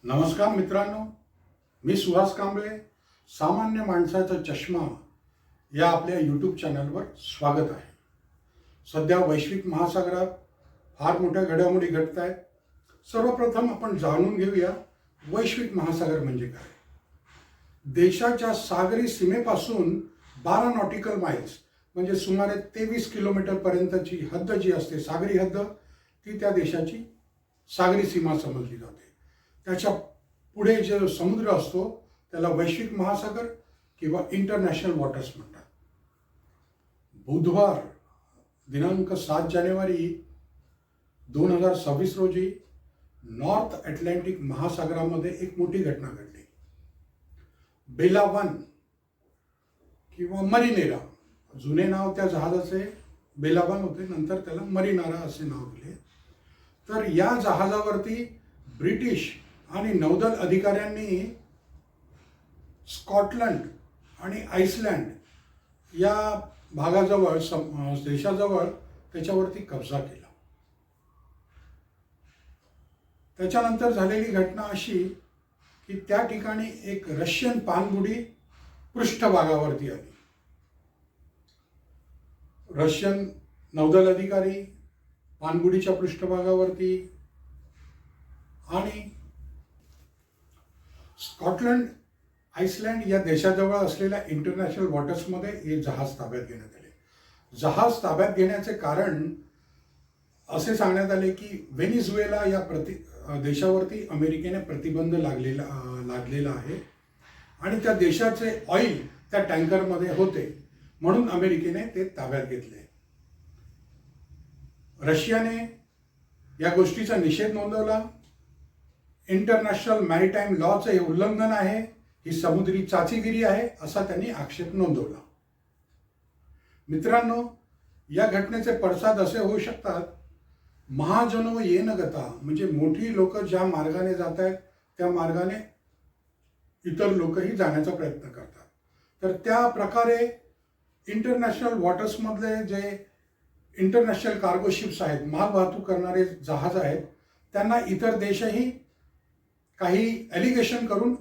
नमस्कार मित्रांनो, मी सुहास कांबळे. सामान्य माणसाचा चष्मा या आपल्या यूट्यूब चॅनलवर स्वागत आहे. सध्या वैश्विक महासागरात फार मोठ्या घडामोडी घडत आहेत. सर्वप्रथम आपण जाणून घेऊया वैश्विक महासागर म्हणजे काय. देशाच्या सागरी सीमेपासून 12 नॉटिकल माइल्स म्हणजे सुमारे 23 किलोमीटरपर्यंतची हद्द जी असते, सागरी हद्द, ती त्या देशाची सागरी सीमा समजली जाते. त्याच्या पुढे जो समुद्र असतो त्याला वैश्विक महासागर किंवा इंटरनॅशनल वॉटर्स म्हणतात. बुधवार दिनांक 7 जानेवारी 2026 रोजी नॉर्थ अटलांटिक महासागरामध्ये एक मोठी घटना घडली. बेला 1 किंवा मरिनेरा, जुने नाव त्या जहाजाचे बेला 1 होते, नंतर त्याला मरिनारा असे नाव दिले. तर या जहाजावरती ब्रिटिश आणि नौदल अधिकाऱ्यांनी स्कॉटलंड आणि आइसलँड या भागाजवळ देशाजवळ त्याच्यावरती कब्जा केला. त्याच्यानंतर झालेली घटना अशी की त्या ठिकाणी एक रशियन पाणबुडी पृष्ठभागावरती आली. रशियन नौदल अधिकारी पाणबुडीच्या पृष्ठभागावरती आणि स्कॉटलंड, आइसलँड या देशाजवळ असलेल्या इंटरनॅशनल वॉटर्समध्ये हे जहाज ताब्यात घेण्यात आले. जहाज ताब्यात घेण्याचे कारण असे सांगण्यात आले की व्हेनेझुएला या देशावरती अमेरिकेने प्रतिबंध लागलेला आहे आणि त्या देशाचे ऑइल त्या टँकरमध्ये होते, म्हणून अमेरिकेने ते ताब्यात घेतले. रशियाने या गोष्टीचा निषेध नोंदवला. इंटरनॅशनल मॅरिटाईम लॉचं हे उल्लंघन आहे, ही समुद्री चाचीगिरी आहे, असा त्यांनी आक्षेप नोंदवला. मित्रांनो, या घटनेचे पडसाद असे होऊ शकतात. महाजनो येन गता म्हणजे मोठी लोक ज्या मार्गाने जात आहेत त्या मार्गाने इतर लोकही जाण्याचा प्रयत्न करतात. तर त्या प्रकारे इंटरनॅशनल वॉटर्समधले जे इंटरनॅशनल कार्गो शिप्स आहेत, माल वाहतूक करणारे जहाज आहेत, त्यांना इतर देशही काही ॲलिगेशन करून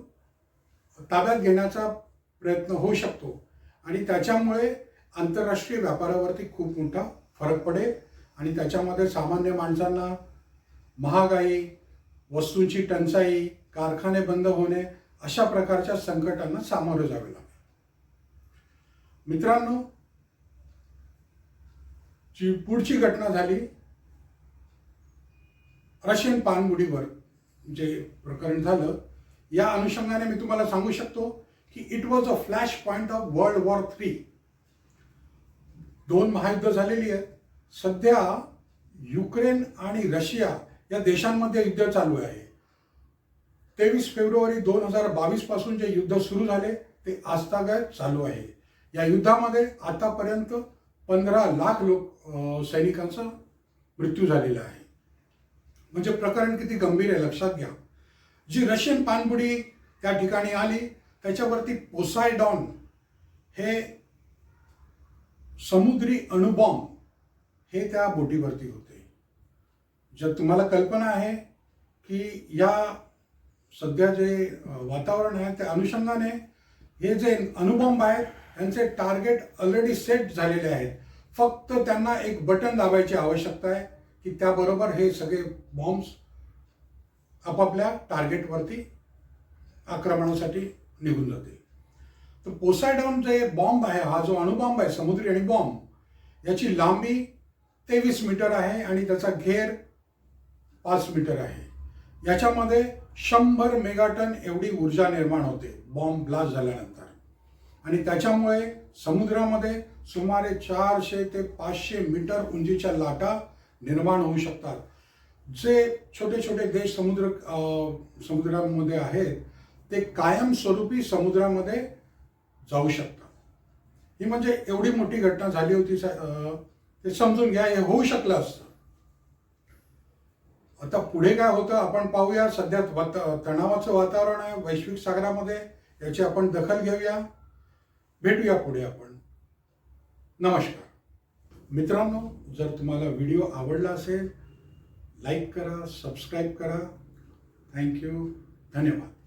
ताब्यात घेण्याचा प्रयत्न होऊ शकतो आणि त्याच्यामुळे आंतरराष्ट्रीय व्यापारावरती खूप मोठा फरक पडेल आणि त्याच्यामध्ये सामान्य माणसांना महागाई, वस्तूंची टंचाई, कारखाने बंद होणे अशा प्रकारच्या संकटांना सामोरे जावे लागेल. मित्रांनो, जी पुढची घटना झाली रशियन पाणबुडीवर जे प्रकरण झालं, या अनुषंगाने मी तुम्हाला सांगू शकतो की it was a flash point of world war 3. 2 महायुद्ध झालेली आहेत. सध्या युक्रेन आणि रशिया या देशांमध्ये युद्ध चालू आहे. 23 फेब्रुवारी 2022 पासून जे युद्ध सुरू झाले ते आजतागायत चालू आहे. या युद्धामध्ये आतापर्यंत 15 लाख सैनिकांचा मृत्यू झालेला आहे. म्हणजे प्रकरण किती गंभीर आहे लक्षात घ्या. जी रशियन पाणबुडी त्या ठिकाणी आली त्याच्यावरती पोसायडॉन हे समुद्री अणुबॉम्ब हे त्या बोटीवरती होते. जर तुम्हाला कल्पना आहे की या सध्या जे वातावरण आहे त्या अनुषंगाने हे जे अणुबॉम्ब आहेत त्यांचे टार्गेट ऑलरेडी सेट झालेले आहेत. फक्त त्यांना एक बटन दाबायची आवश्यकता आहे की त्याबरोबर हे सगळे बॉम्ब्स आपापल्या टार्गेटवरती आक्रमणासाठी निघून जातील. तर पोसायडॉन जे बॉम्ब आहे, हा जो अणुबॉम्ब आहे, समुद्री अणुबॉम्ब, याची लांबी 23 मीटर आहे आणि त्याचा घेर 5 मीटर आहे. याच्यामध्ये 100 मेगाटन एवढी ऊर्जा निर्माण होते बॉम्ब ब्लास्ट झाल्यानंतर आणि त्याच्यामुळे समुद्रामध्ये सुमारे 400 ते 500 मीटर उंचीच्या लाटा निर्माण होऊ शकतात. जे छोटे छोटे देश समुद्रामध्ये आहेत ते कायमस्वरूपी समुद्रामध्ये जाऊ शकतात. ही म्हणजे एवढी मोठी घटना झाली होती, ते समजून घ्या, हे होऊ शकलं असतं. आता पुढे काय होतं आपण पाहूया. सध्या तणावाचं वातावरण आहे वैश्विक सागरामध्ये, याची आपण दखल घेऊया. भेटूया पुढे आपण. नमस्कार मित्रांनो, जर तुम्हाला व्हिडिओ आवडला असेल लाईक करा, सबस्क्राईब करा. थँक्यू. धन्यवाद.